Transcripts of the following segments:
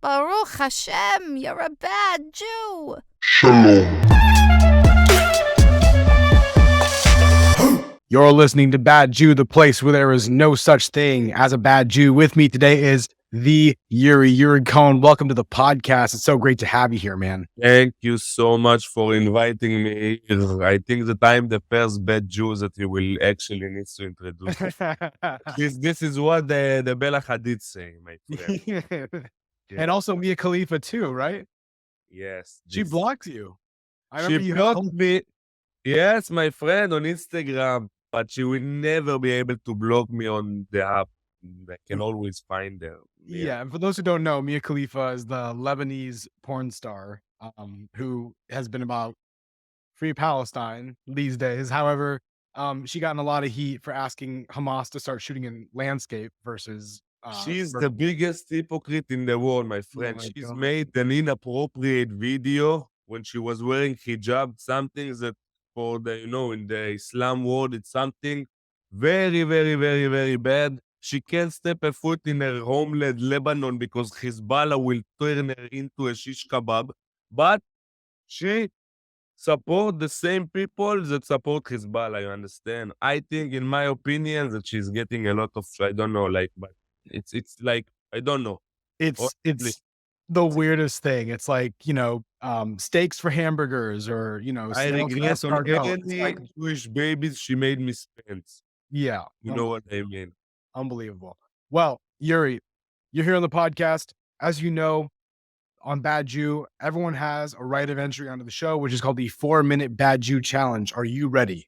Baruch Hashem, you're a bad Jew. Shalom. You're listening to Bad Jew, the place where there is no such thing as a bad Jew. With me today is the Uri Cohn. Welcome to the podcast. It's so great to have you here, man. Thank you so much for inviting me. I think that I'm the first bad Jew that you will actually need to introduce. This is what the Bella Hadid say, my friend. And also Mia Khalifa too, right? Yes. She blocked you. She blocked me. Yes, my friend, on Instagram, but she will never be able to block me on the app. I can always find her. Yeah, and for those who don't know, Mia Khalifa is the Lebanese porn star who has been about free Palestine these days. However, she got in a lot of heat for asking Hamas to start shooting in landscape versus... she's the biggest hypocrite in the world, my friend. my She's God. made an inappropriate video when she was wearing hijab, something that for the, in the Islam world, it's something very, very, very, very bad. She can't step a foot in her homeland, Lebanon, because Hezbollah will turn her into a shish kebab. But she support the same people that support Hezbollah, you understand? I think, in my opinion, that she's getting a lot of, I don't know, but it's like, I don't know. It's Honestly. the weirdest thing. It's like, steaks for hamburgers or, I snails for regret on escargot. It's any like, Jewish babies she made me spend. yeah, You know what I mean? unbelievable. Well, Uri, you're here on the podcast. As you know, on Bad Jew, everyone has a right of entry onto the show, which is called the 4-minute Bad Jew Challenge. Are you ready?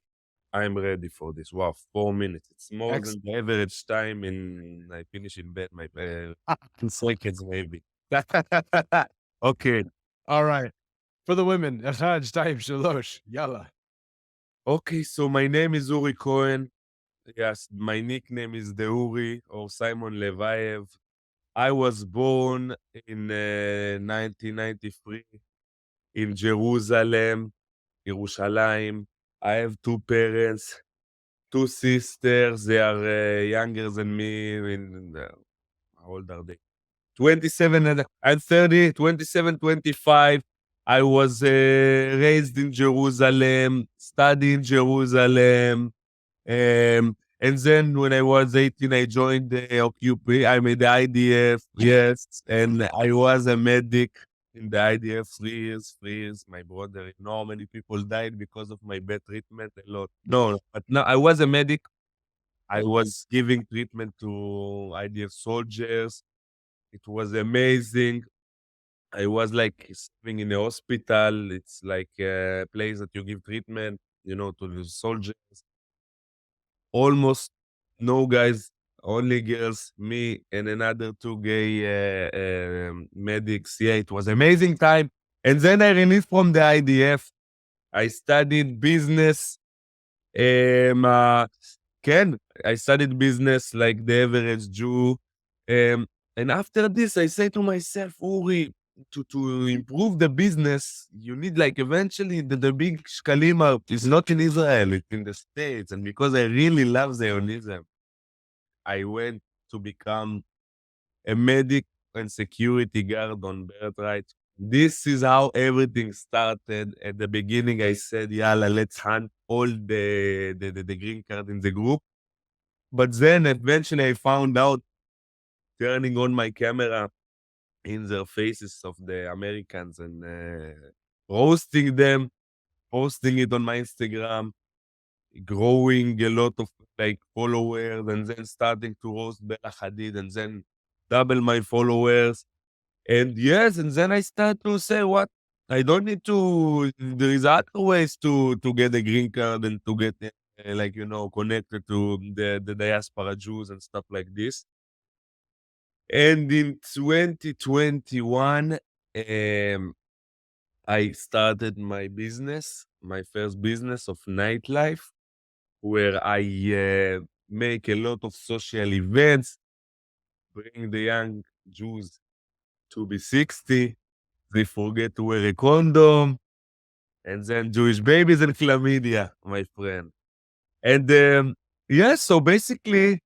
I'm ready for this. Wow, 4 minutes. It's more Excellent. than the average time I finish in bed, my in seconds maybe. Okay. All right. For the women, Yalla. Okay, so my name is Uri Cohn. Yes, my nickname is the Uri or Simon Levayev. I was born in 1993 in Jerusalem, Yerushalayim. I have two parents, two sisters. They are younger than me. How old are they? 27 and 30, 27, 25. I was raised in Jerusalem, studied in Jerusalem. And then when I was 18, I joined the Occupy. I made the IDF, yes. And I was a medic in the IDF 3 years. My brother, many people died because of my bad treatment, a lot. No, but no, I was a medic. I was giving treatment to IDF soldiers. It was amazing. I was like sleeping in a hospital. It's like a place that you give treatment, to the soldiers. Almost no guys, only girls, me and another two gay medics. Yeah, it was amazing time. And then I released from the IDF. I studied business. I studied business like the average Jew. And after this, I say to myself, Uri, to improve the business, you need eventually the big shkalim is not in Israel, it's in the States. And because I really love Zionism, I went to become a medic and security guard on Birthright. This is how everything started. At the beginning, I said, yalla, let's hunt all the green card in the group. But then eventually I found out, turning on my camera in their faces of the Americans and roasting them, posting it on my Instagram, growing a lot of followers, and then starting to roast Bella Hadid, and then double my followers. And yes, and then I start to say, what? I don't need to, there is other ways to get a green card and to get, connected to the diaspora Jews and stuff like this. And in 2021, I started my business, my first business of nightlife, where I make a lot of social events, bring the young Jews to be 60, they forget to wear a condom, and then Jewish babies and chlamydia, my friend. And yes, so basically,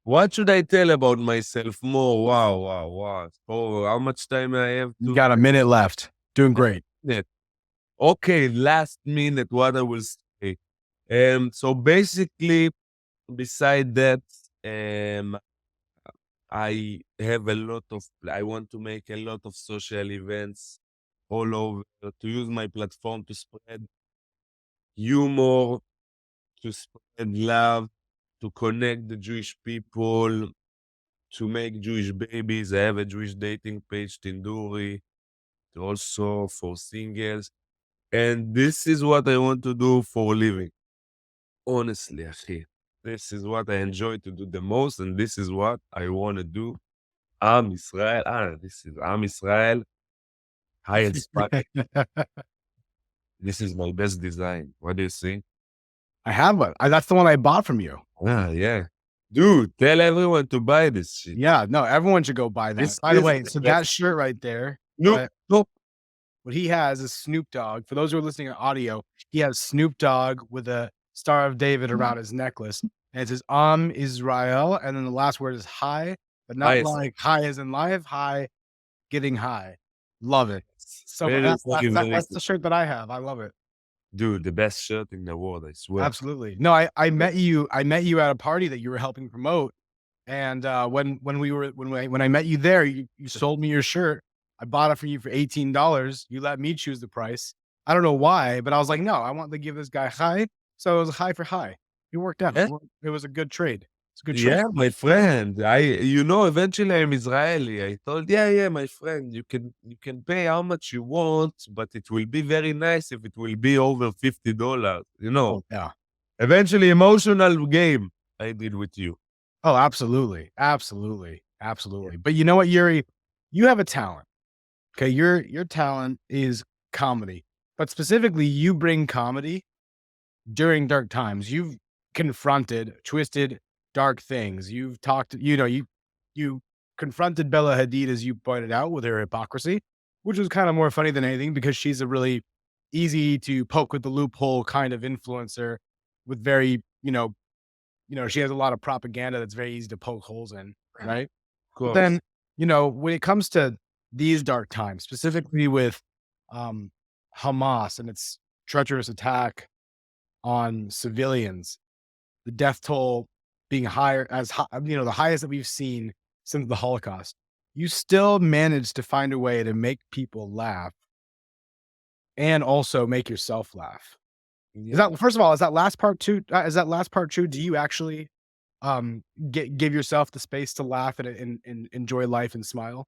What should I tell about myself more? Wow. Oh, how much time I have You to? got a minute left. Doing great. Minute. Okay, last minute, what I will say. So basically, beside that, I have a lot of, I want to make a lot of social events all over to use my platform to spread humor, to spread love, to connect the Jewish people, to make Jewish babies. I have a Jewish dating page, Tinduri, also for singles. And this is what I want to do for a living. Honestly, Achi, this is what I enjoy to do the most, and this is what I want to do. Am Israel. This is Am Israel. High inspired. This is my best design. What do you think? I have one. That's the one I bought from you. Yeah. Dude, tell everyone to buy this shit. Yeah, no, everyone should go buy that. This By the is way, the so best. that shirt right there, Nope. what he has is Snoop Dogg. For those who are listening on audio, he has Snoop Dogg with a Star of David around his necklace. And it says Am Israel. And then the last word is high, but not Highest. like high as in live, high, getting high. Love it. So Very that's good. the shirt that I have. I love it. Dude, the best shirt in the world, I swear. Absolutely. No, I met you at a party that you were helping promote. And when I met you there, you sold me your shirt. I bought it for you for $18. You let me choose the price. I don't know why, but I was like, no, I want to give this guy high. So it was high for high. It worked out. Yeah. It was a good trade. It's a good trade. Yeah, my friend. Eventually I'm Israeli. I told, yeah, my friend, you can pay how much you want, but it will be very nice if it will be over $50. Oh, yeah. Eventually emotional game I did with you. Oh, absolutely. Absolutely. Absolutely. But you know what, Uri? You have a talent. Okay. Your talent is comedy. But specifically, you bring comedy during dark times. You've confronted twisted, dark things. You've talked, you confronted Bella Hadid, as you pointed out, with her hypocrisy, which was kind of more funny than anything because she's a really easy to poke with the loophole kind of influencer with very, she has a lot of propaganda that's very easy to poke holes in, right? Of But course. then, when it comes to these dark times, specifically with Hamas and its treacherous attack on civilians, the death toll being higher the highest that we've seen since the Holocaust, you still managed to find a way to make people laugh and also make yourself laugh. Is that, first of all, is that last part true? Do you actually give yourself the space to laugh and enjoy life and smile?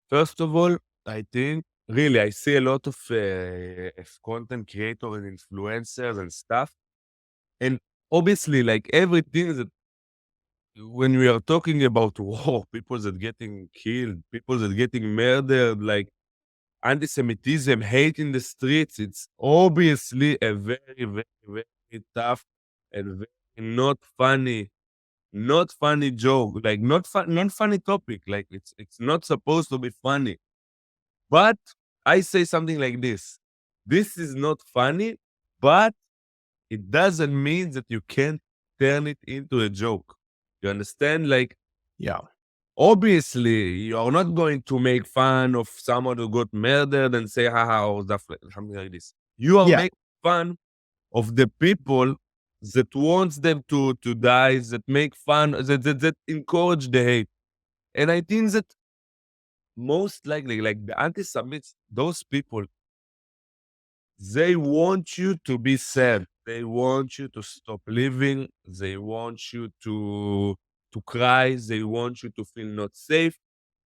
First of all, I think really I see a lot of content creators and influencers and stuff. And obviously, like everything that when we are talking about war, people that getting killed, people that getting murdered, like antisemitism, hate in the streets, it's obviously a very, very, very tough and very not funny joke, like not funny topic. Like it's not supposed to be funny. But I say something like this. This is not funny, but it doesn't mean that you can't turn it into a joke. You understand? Like, Yeah. obviously, you're not going to make fun of someone who got murdered and say, haha, or something like this. You are Yeah. making fun of the people that wants them to die, that make fun, that encourage the hate. And I think that most likely, like the anti-Semites, those people, they want you to be sad. They want you to stop living. They want you to cry. They want you to feel not safe.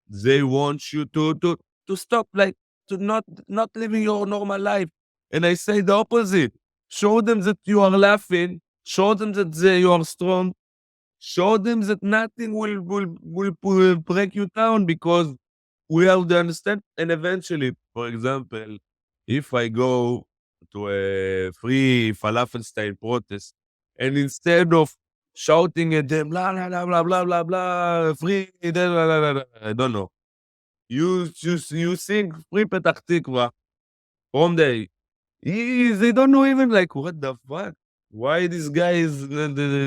They want you to stop, like to not living your normal life. And I say the opposite. Show them that you are laughing. Show them that you are strong. Show them that nothing will break you down because we have to understand. And eventually, for example, if I go to a free falafel style protest, and instead of shouting at them, blah, blah, blah, blah, blah, blah, blah, free, blah, blah, blah, blah, I don't know. You sing free Petach Tikva from they don't know even like, what the fuck? Why this guy is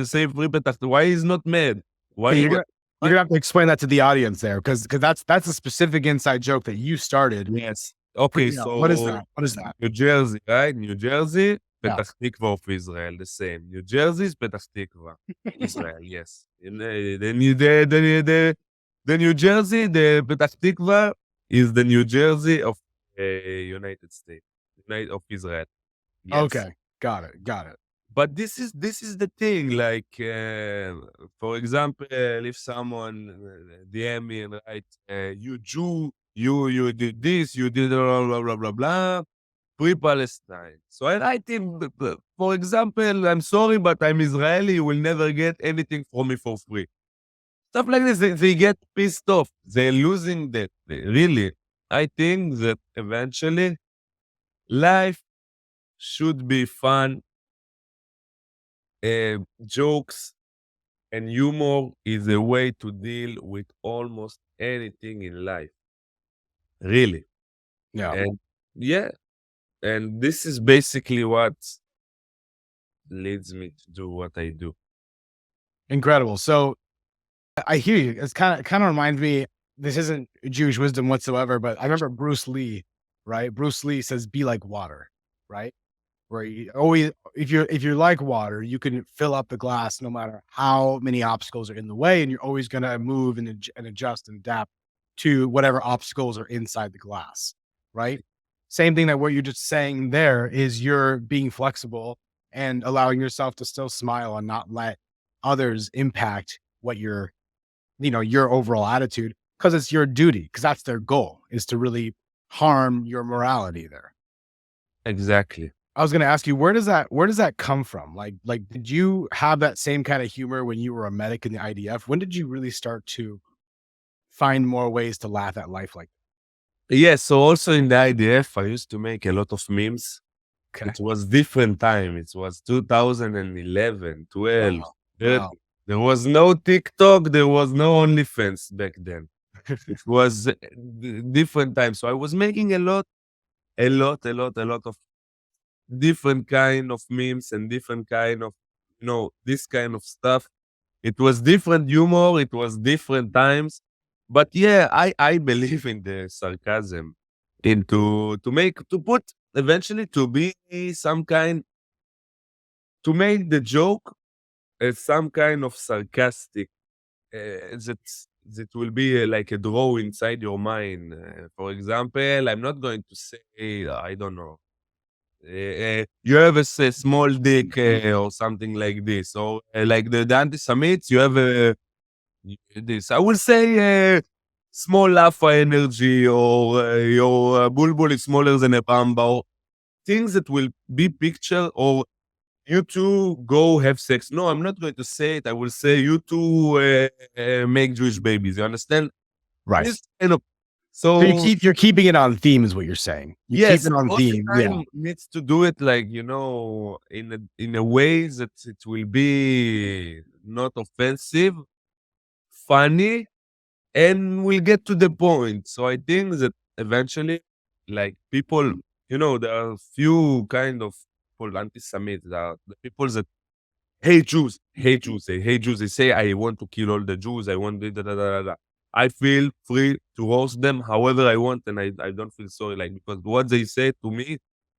saying free Petach Tikva? Why he's not mad? Why? Okay, you're What? gonna have to explain that to the audience there, because that's a specific inside joke that you started. Yes. Okay, Yeah, what is so that? What is that? New Jersey, right? New Jersey, Yeah. Petach Tikva of Israel, the same. New Jersey is Petach Tikva, Israel, yes. In the New Jersey, the Petach Tikva is the New Jersey of United States, of Israel. Yes. Okay. Got it. Got it. But this is the thing. Like, for example, if someone DM me and write, "You Jew, you did this, you did blah blah blah blah blah, pre-Palestine." So I write him, for example, "I'm sorry, but I'm Israeli. You will never get anything from me for free." Stuff like this. They get pissed off. They're losing that. Really, I think that eventually life should be fun. Jokes and humor is a way to deal with almost anything in life, really. Yeah. And yeah, and this is basically what leads me to do what I do. Incredible. So I hear you. It's kind of reminds me. This isn't Jewish wisdom whatsoever, but I remember Bruce Lee, right? Bruce Lee says, "Be like water," right? Where you always, if you're like water, you can fill up the glass no matter how many obstacles are in the way, and you're always gonna move and adjust and adapt to whatever obstacles are inside the glass, right? Same thing that what you're just saying there is you're being flexible and allowing yourself to still smile and not let others impact what your overall attitude, because it's your duty, because that's their goal, is to really harm your morality there. Exactly. I was gonna ask you, where does that come from? Like, did you have that same kind of humor when you were a medic in the IDF? When did you really start to find more ways to laugh at life like Yeah, so also in the IDF, I used to make a lot of memes. okay. It was different time. It was 2011, 12, Wow. 13. Wow. There was no TikTok. There was no OnlyFans back then. It was different time. So I was making a lot of different kind of memes and different kind of, this kind of stuff. It was different humor. It was different times. But yeah, I believe in the sarcasm, to put eventually to be some kind, to make the joke as some kind of sarcastic, that will be like a draw inside your mind. For example, I'm not going to say, I don't know, you have a small dick, or something like this, or like the anti-Semites, you have this. I will say, small alpha energy, or your bulbul is smaller than a bamba, or things that will be picture, or you two go have sex. No, I'm not going to say it. I will say you two make Jewish babies. You understand? Right. This kind of, So so you're keeping it on theme is what you're saying. You keep yes, it on all the theme. Yeah. time needs to do it like, in a way that it will be not offensive, funny, and we'll get to the point. So I think that eventually, like, people, there are few kind of people, anti-Semites, that are the people that hate Jews, hate Jews, they hate Jews. They say, I want to kill all the Jews. I want da da da da da. I feel free to roast them however I want, and I don't feel sorry, like, because what they say to me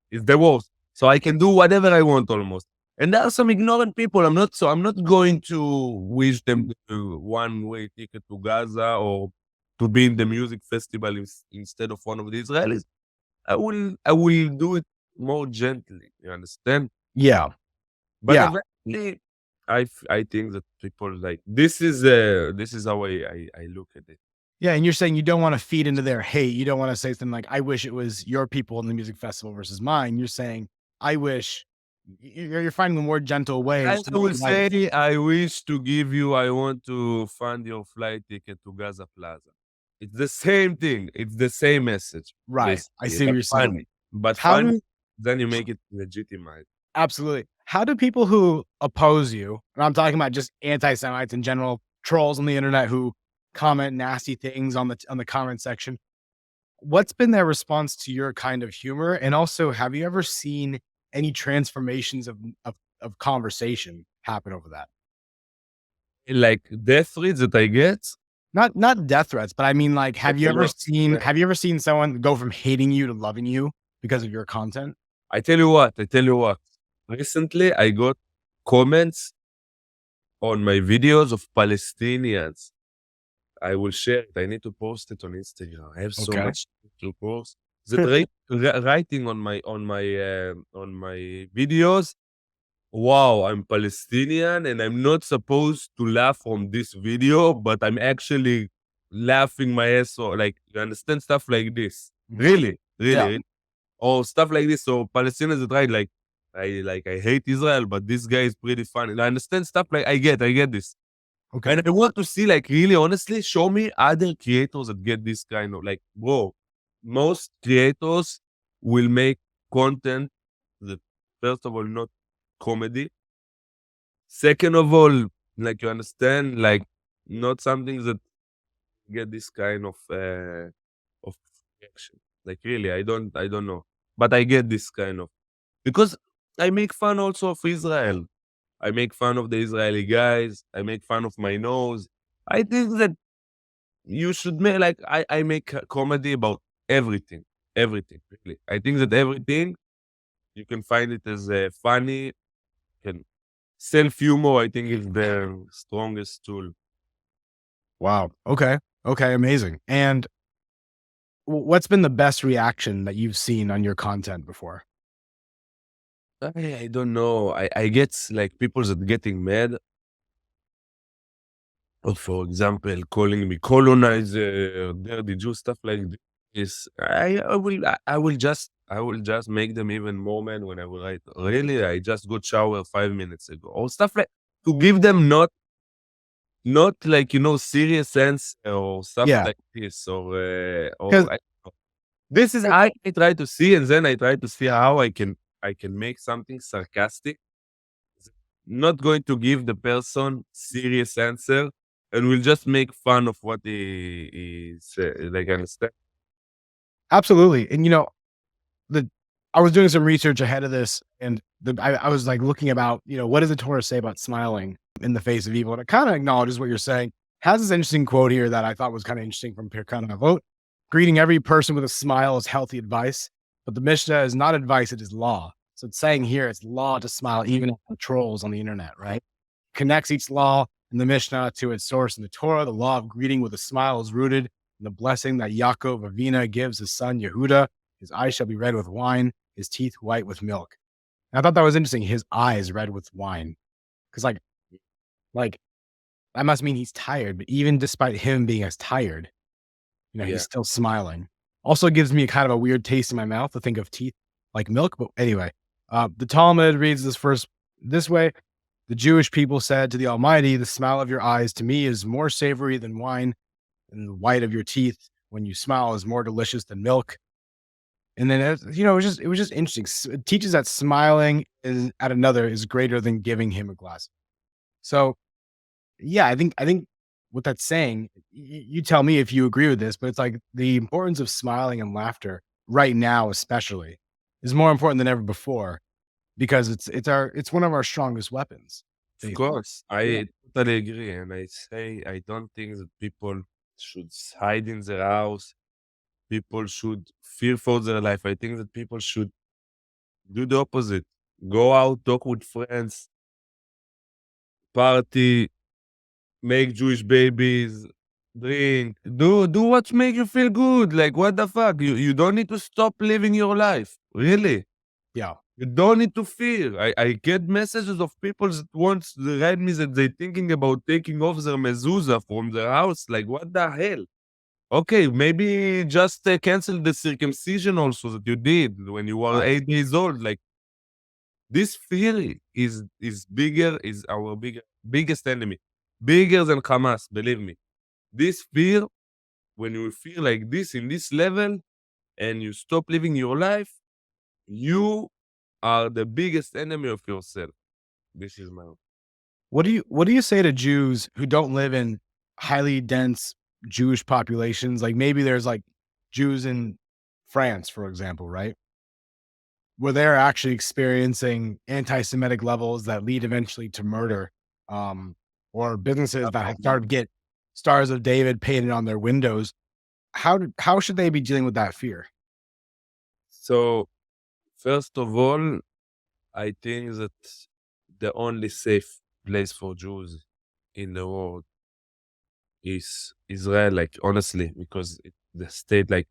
is the worst. So I can do whatever I want almost. And there are some ignorant people. I'm not going to wish them one-way ticket to Gaza, or to be in the music festival instead of one of the Israelis. I will do it more gently. You understand? Yeah. But Yeah. eventually, I think that people, like, this is how I look at it. Yeah. And you're saying you don't want to feed into their hate. You don't want to say something like, I wish it was your people in the music festival versus mine. You're saying, I wish you're finding more gentle ways Guys, to I will make life say, I wish to give you. I want to fund your flight ticket to Gaza Plaza. It's the same thing. It's the same message. right. I Basically, see what but you're saying. funny. But How funny, do then you make it legitimate. Absolutely. How do people who oppose you, and I'm talking about just anti-Semites in general, trolls on the internet who comment nasty things on the comment section, what's been their response to your kind of humor? And also, have you ever seen any transformations of conversation happen over that? Like death threats that I get. Not death threats, but I mean, like, have you ever Yeah. seen someone go from hating you to loving you because of your content? I tell you what. Recently, I got comments on my videos of Palestinians. I will share it. I need to post it on Instagram. I have so Okay. much to post. That writing on my videos. Wow, I'm Palestinian and I'm not supposed to laugh from this video, but I'm actually laughing my ass off. Like, you understand stuff like this? Really, Yeah. really, or stuff like this. So Palestinians that write I hate Israel, but this guy is pretty funny. I understand stuff like I get this. Okay. And I want to see, like, really honestly, show me other creators that get this kind of, like, bro, most creators will make content that, first of all, not comedy. Second of all, like, you understand, like, not something that get this kind of reaction. Like, really, I don't know. But I get this kind of, because I make fun also of Israel. I make fun of the Israeli guys. I make fun of my nose. I think that you should make, like, I make a comedy about everything. Everything, really. I think that everything you can find it as funny. Can self humor. I think is their strongest tool. Wow. Okay. Okay. Amazing. And what's been the best reaction that you've seen on your content before? I don't know. I get like people that getting mad. Or for example, calling me colonizer, dirty Jew, stuff like this. I will just make them even more mad when I will write. Really, I just got shower 5 minutes ago, or stuff like, to give them not like, serious answer or stuff Yeah. like this, Because this is I try to see, and then I try to see how I can make something sarcastic, not going to give the person serious answer, and we'll just make fun of what he is, like, understand. absolutely. And the I was doing some research ahead of this, and I was like looking about, what does the Torah say about smiling in the face of evil? And it kind of acknowledges what you're saying. Has this interesting quote here that I thought was kind of interesting from Pirkei Avot. Greeting every person with a smile is healthy advice, but the Mishnah is not advice, it is law. So it's saying here it's law to smile even at the trolls on the internet, right? Connects each law in the Mishnah to its source in the Torah. The law of greeting with a smile is rooted in the blessing that Yaakov Avina gives his son Yehuda. His eyes shall be red with wine, his teeth white with milk. And I thought that was interesting. His eyes red with wine. Because like that must mean he's tired, but even despite him being as tired, Yeah. he's still smiling. Also gives me kind of a weird taste in my mouth to think of teeth like milk. But anyway, the Talmud reads this way. The Jewish people said to the Almighty, the smile of your eyes to me is more savory than wine, and the white of your teeth when you smile is more delicious than milk. And then, it was just interesting. It teaches that smiling at another is greater than giving him a glass. So, yeah, I think what that's saying, you tell me if you agree with this, but it's like the importance of smiling and laughter right now, especially, is more important than ever before because it's one of our strongest weapons. Of Basically. course, I totally agree, and I say I don't think that people should hide in their house. People should fear for their life. I think that people should do the opposite. Go out, talk with friends, party, make Jewish babies, drink, do what make you feel good. Like, what the fuck? You don't need to stop living your life. Really. Yeah. You don't need to fear. I get messages of people that want to write me that they're thinking about taking off their mezuzah from their house. Like, what the hell? Okay, maybe just cancel the circumcision also that you did when you were 8 days old. Like, this fear is bigger, is our biggest enemy, bigger than Hamas. Believe me, this fear, when you feel like this in this level, and you stop living your life, you are the biggest enemy of yourself. This is my. What do you say to Jews who don't live in highly dense Jewish populations? Like maybe there's like Jews in France, for example, right? Where they're actually experiencing anti-Semitic levels that lead eventually to murder. Um, or businesses that have started to get Stars of David painted on their windows. How should they be dealing with that fear? So first of all, I think that the only safe place for Jews in the world is Israel, like honestly, because the state, like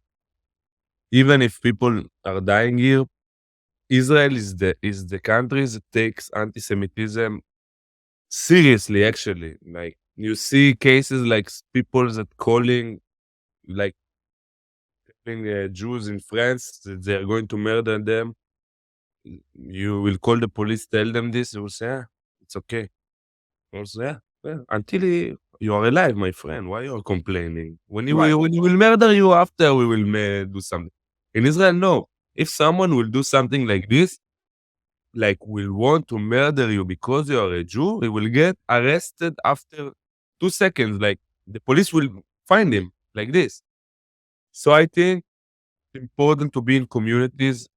even if people are dying here, Israel is the country that takes anti-Semitism seriously. Actually, like you see cases like people that calling like Jews in France that they are going to murder them. You will call the police, tell them this, they will say, it's okay. Also, until you are alive, my friend. Why you are complaining? Right. When you will murder you after, we will do something. In Israel, no. If someone will do something like this, like will want to murder you because you are a Jew, he will get arrested after 2 seconds. Like the police will find him like this. So I think it's important to be in communities.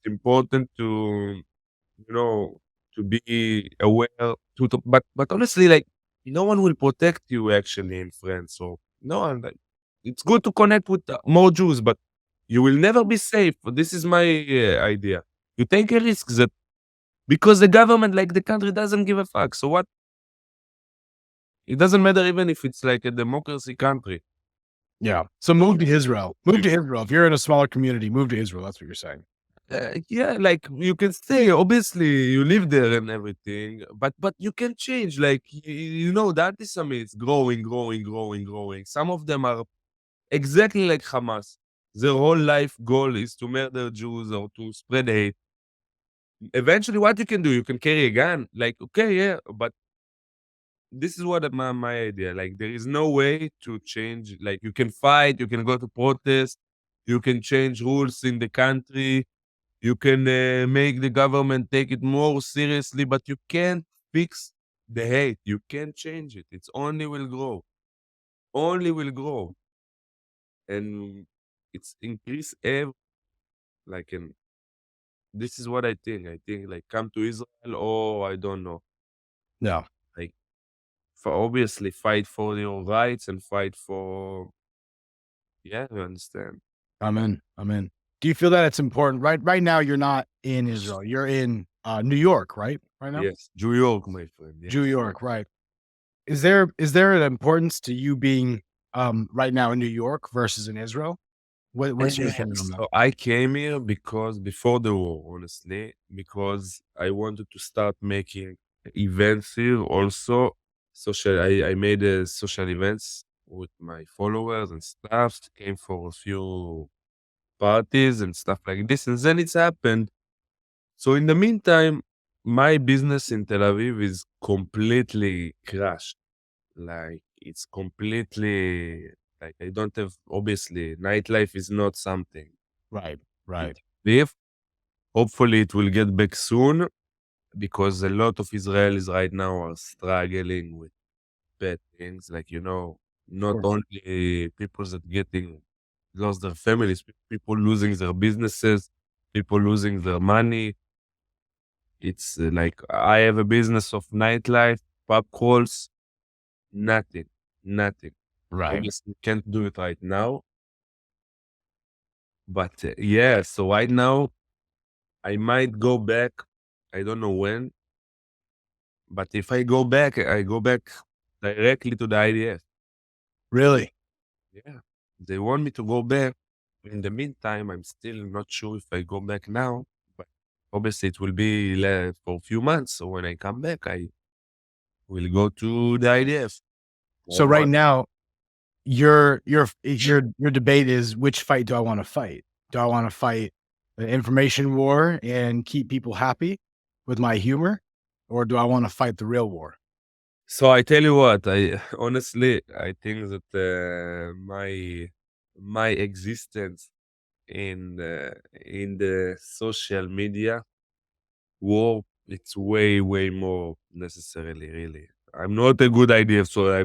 It's important to you know, to be aware but honestly, like no one will protect you actually in France. So no one like it's good to connect with more Jews, but you will never be safe. This is my idea. You take a risk that because the government, like the country, doesn't give a fuck. So what? It doesn't matter even if it's like a democracy country. Yeah. So move to Israel. Move to Israel. If you're in a smaller community, move to Israel. That's what you're saying. Yeah, like you can stay. Obviously, you live there and everything, but you can change. Like you know, the antisemitism is growing. Some of them are exactly like Hamas. Their whole life goal is to murder Jews or to spread hate. Eventually, what you can do, you can carry a gun. Like, okay, yeah, but this is what my idea. Like, there is no way to change. Like, you can fight, you can go to protest, you can change rules in the country. You can make the government take it more seriously, but you can't fix the hate. You can't change it. It's only will grow. Only will grow. And it's increase every like and this is what I think. I think like come to Israel or I don't know. Yeah. Like for obviously fight for your rights and fight for you understand. I'm in. I'm in. Do you feel that it's important? Right now, you're not in Israel. You're in New York, right? Right now? Yes. New York, my friend. Yes. New York, right. Is there an importance to you being right now in New York versus in Israel? What's your opinion on that? So I came here because before the war, honestly, because I wanted to start making events here also. Social, I made social events with my followers and stuff. Came for a few parties and stuff like this, and then it's happened. So in the meantime, my business in Tel Aviv is completely crashed. Like it's completely like I don't have obviously nightlife is not something Right, in right, Tel Aviv. Hopefully it will get back soon because a lot of Israelis right now are struggling with bad things. Like not sure. only people that getting lost their families, people losing their businesses, people losing their money. It's like I have a business of nightlife, pub crawls, nothing, nothing. Right. Obviously, can't do it right now. But yeah, so right now I might go back. I don't know when, but if I go back directly to the IDF. Really? Yeah, they want me to go back. In the meantime, I'm still not sure if I go back now. But obviously, it will be for a few months. So when I come back, I will go to the IDF. So right now, your debate is which fight do I want to fight? Do I want to fight the information war and keep people happy with my humor, or do I want to fight the real war? So I tell you what, I honestly I think that my existence in the social media war it's way more necessarily really. I'm not a good idea, so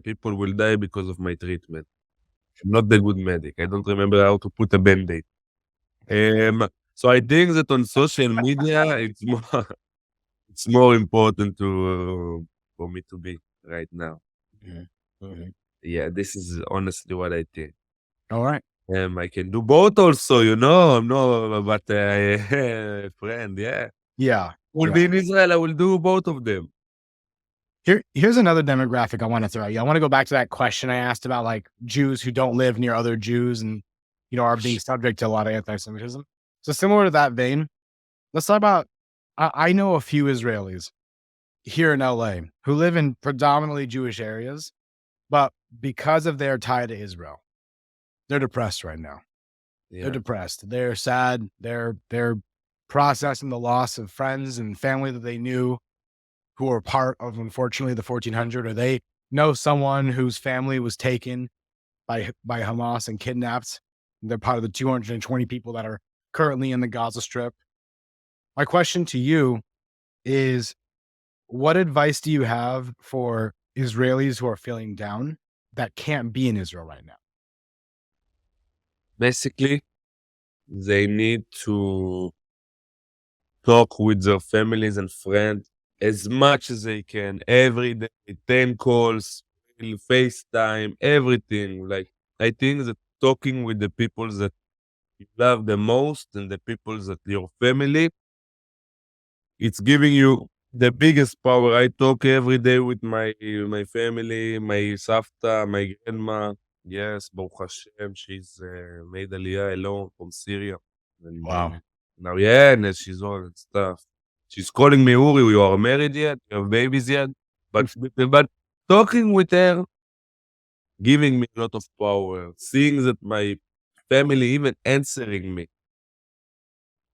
people will die because of my treatment. I'm not the good medic. I don't remember how to put a band-aid. So I think that on social media it's more it's more important to for me to be. right now. Mhm. Mhm. Yeah, this is honestly what I think. All right. I can do both also, you know. I'm no, but friend, yeah. Yeah. Will Yeah. be in Israel, I will do both of them. Here's another demographic I want to throw at you. I want to go back to that question I asked about like Jews who don't live near other Jews and are being subject to a lot of anti-Semitism. So similar to that vein, let's talk about. I know a few Israelis here in LA who live in predominantly Jewish areas, but because of their tie to Israel, they're depressed right now. They're Yeah, depressed. They're sad. They're processing the loss of friends and family that they knew who were part of, unfortunately, the 1400, or they know someone whose family was taken by Hamas and kidnapped. They're part of the 220 people that are currently in the Gaza Strip. My question to you is, what advice do you have for Israelis who are feeling down that can't be in Israel right now? basically, they need to talk with their families and friends as much as they can every day, 10 calls, FaceTime, everything. Like, I think that talking with the people that you love the most and the people that your family, it's giving you the biggest power. I talk every day with my family, my savta, my grandma. Yes, Baruch Hashem, she's made Aliyah alone from Syria. And Wow. now, yeah, and she's all that stuff. She's calling me, Uri, you are married yet? You have babies yet? But talking with her, giving me a lot of power, seeing that my family even answering me,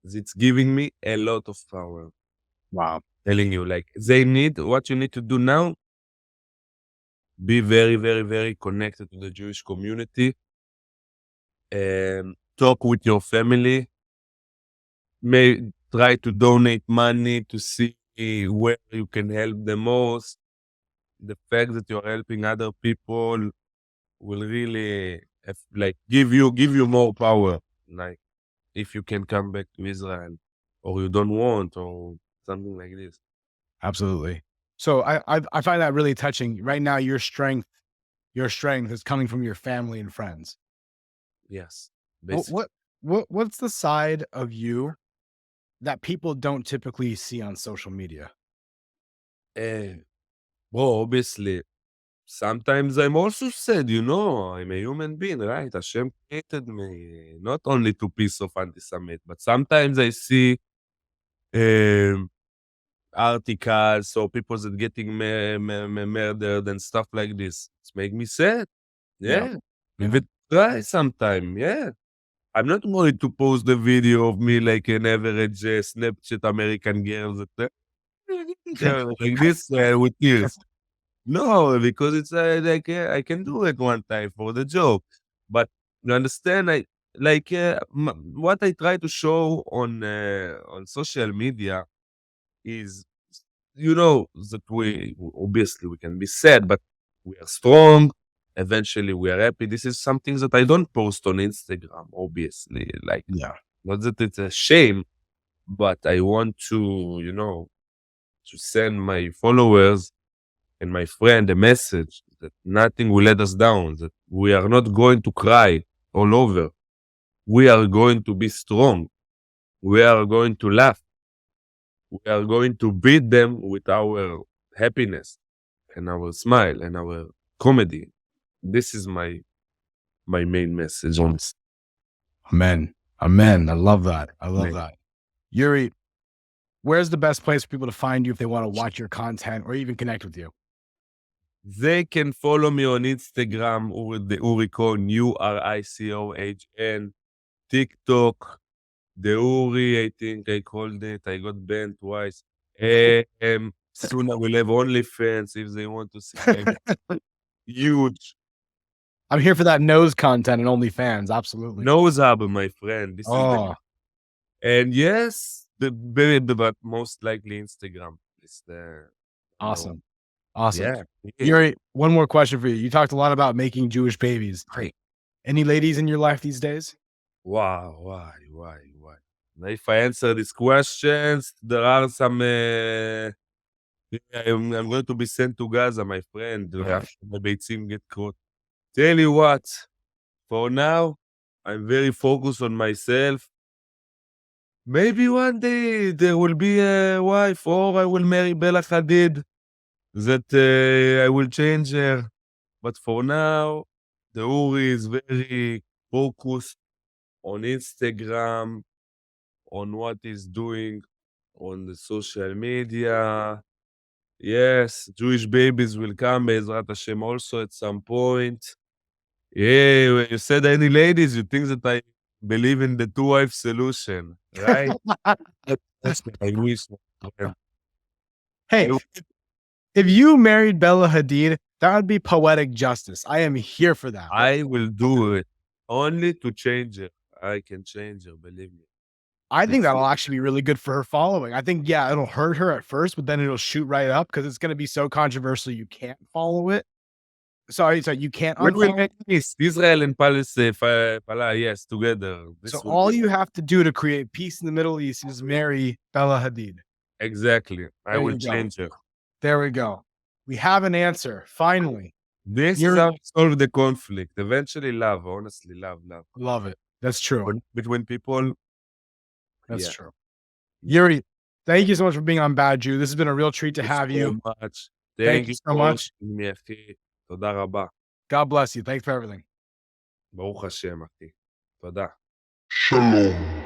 it's giving me a lot of power. Wow. Telling you, like, what you need to do now, be very, very, very connected to the Jewish community and talk with your family. May try to donate money to see where you can help the most. The fact that you're helping other people will really give you more power. Like, if you can come back to Israel or you don't want or something like this. Absolutely. So I find that really touching. Right now, your strength is coming from your family and friends. Yes. What Basically. what's the side of you that people don't typically see on social media? Uh, Bro, obviously, sometimes I'm also sad, you know, I'm a human being, right? Hashem created me not only to piece of anti-Semitic, but sometimes I see um, articles or people that getting murdered and stuff like this. It's make me sad. Yeah. Yeah. Yeah. Even cry sometime. Yeah. I'm not going to post the video of me like an average Snapchat American girl that like this with tears. No, because it's like I can do it one time for the joke, but you understand? What I try to show on social media is, that we obviously we can be sad, but we are strong. Eventually, we are happy. This is something that I don't post on Instagram. Obviously, like, Yeah. not that it's a shame, but I want to send my followers and my friend a message that nothing will let us down, that we are not going to cry all over. We are going to be strong. We are going to laugh. We are going to beat them with our happiness and our smile and our comedy. This is my main message on this. Amen. Amen. I love that. I love Like, that. Yuri, where's the best place for people to find you if they want to watch your content or even connect with you? they can follow me on Instagram or the Uri Cohn, Uricohn, TikTok, the Uri, I think I called it. I got banned twice. Soon I will have OnlyFans if they want to see. Huge. I'm here for that nose content and OnlyFans. Absolutely. Nose hub, my friend. This is Oh, and yes, but most likely Instagram is the number one. awesome. Awesome. Yeah. Yuri, one more question for you. You talked a lot about making Jewish babies. Hey. Any ladies in your life these days? Wow. Why? Now, if I answer these questions, there are some I'm going to be sent to Gaza, my friend, after my ביצים get caught. Tell you what, for now, I'm very focused on myself. Maybe one day there will be a wife, or I will marry Bella Hadid, that I will change her. But for now, the Uri is very focused on Instagram, on what he's doing on the social media. Yes, Jewish babies will come, Be'ezrat Hashem, also at some point. Yeah, when you said any ladies, you think that I believe in the two-wife solution, right? That's what I wish. Hey, if you married Bella Hadid, that would be poetic justice. I am here for that. I will do it only to change her. I can change her, believe me. I think that'll actually be really good for her following. I think, yeah, it'll hurt her at first, but then it'll shoot right up because it's going to be so controversial you can't follow it. Sorry, you can't When will unfollow. make peace? Israel and Palestine, yes, together. So all you have to do to create peace in the Middle East is marry Bella Hadid. Exactly. I There will you go. change her. There we go. We have an answer, finally. This is how to solve the conflict. Eventually, love. Honestly, love. Love it. That's true. Between people. That's Yeah. true. Yuri, thank you so much for being on Bad Jew. This has been a real treat to have you. So much. Thank you so much. me, אחי. תודה רבה. God bless you. Thanks for everything. ברוך השם, אחי. תודה. Shalom.